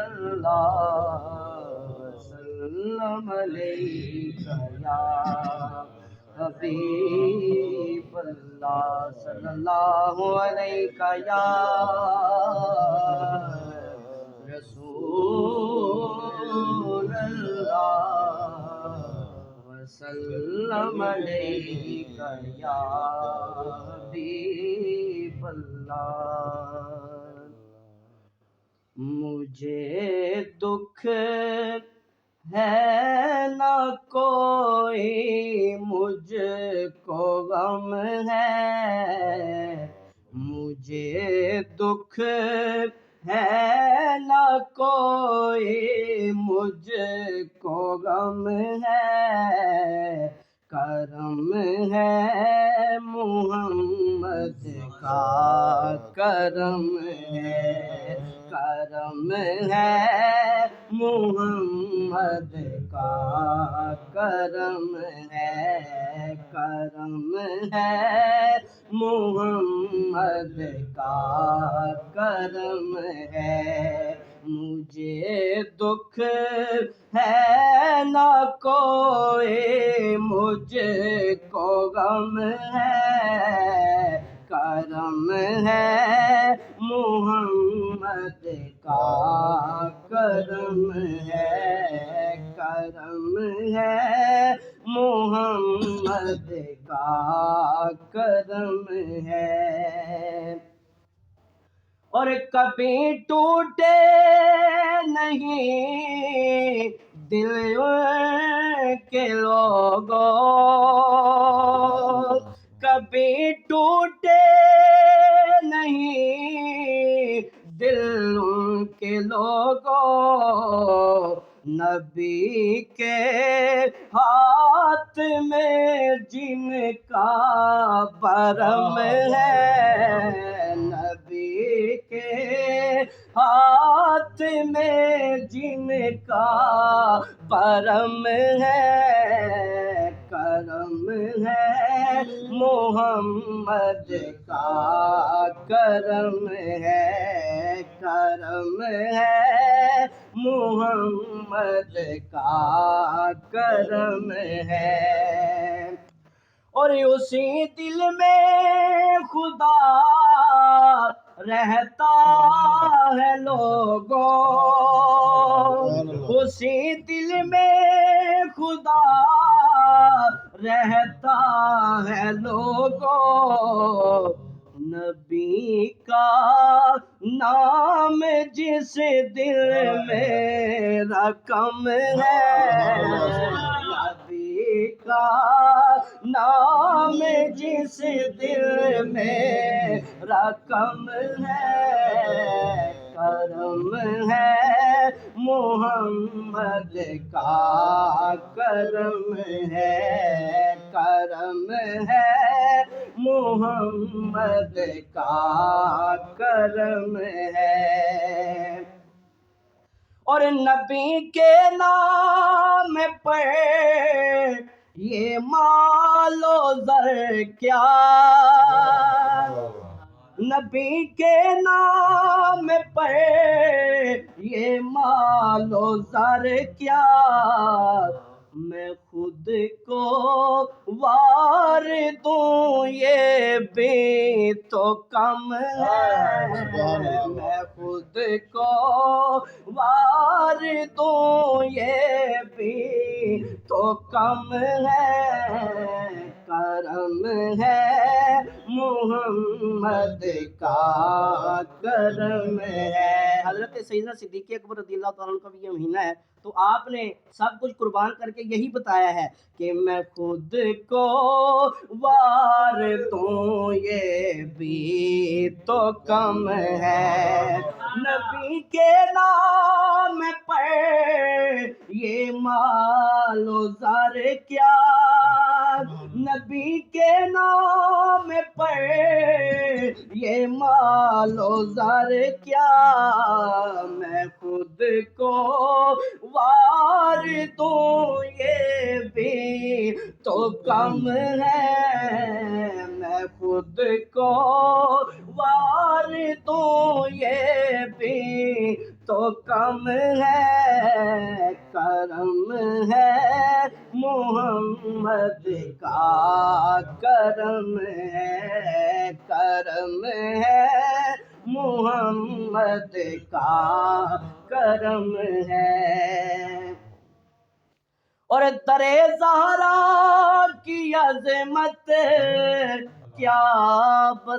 اللہ وسلم علیک یا حبیب اللہ صلی اللہ علیک یا رسول اللہ وسلم علیک یا حبیب اللہ مجھے دکھ ہے نہ کوئی مجھ کو غم ہے مجھے دکھ ہے نہ کوئی مجھ کو غم ہے کرم ہے محمد کا کرم ہے کرم ہے محمد کا کرم ہے کرم ہے محمد کا کرم ہے مجھے دکھ ہے نہ کوئی مجھ کو غم ہے کرم ہے محمد کا کرم ہے کرم ہے محمد کا کرم ہے اور کبھی ٹوٹے نہیں دل کے لوگوں کبھی ٹوٹے نہیں دل کے لوگوں نبی کے ہاتھ میں جن کا برم ہے نبی کے ہاتھ میں جن کا برم ہے کرم ہے محمد کا کرم ہے کرم ہے محمد کا کرم ہے اور اسی دل میں خدا رہتا ہے لوگوں اسی دل میں خدا رہتا ہے لوگوں نبی کا نام جس دل میں رقم ہے نبی کا نام جس دل میں رقم ہے کرم ہے محمد کا کرم ہے کرم ہے محمد کا کرم ہے اور نبی کے نام پر یہ مال و زر کیا نبی کے نام پر یہ مال و زر کیا میں خود کو وار دوں یہ بھی تو کم ہے میں خود کو وار دوں یہ بھی تو کم ہے کرم ہے محمد کا کرم ہے حضرت سیدنا صدیق اکبر رضی اللہ تعالیٰ عنہ کا بھی یہ مہینہ ہے تو آپ نے سب کچھ قربان کر کے یہی بتایا ہے کہ میں خود کو وار دوں یہ بھی تو کم ہے نبی کے نام پر یہ مال و زر کیا نبی کے نام پر یہ مال و زر کیا میں خود کو وار دوں یہ بھی تو کم ہے میں خود کو وار دوں یہ بھی تو کم ہے، کرم ہے محمد کا، کرم ہے، کرم ہے محمد کا، کرم ہے۔ اور در زہرا کی عظمت کیا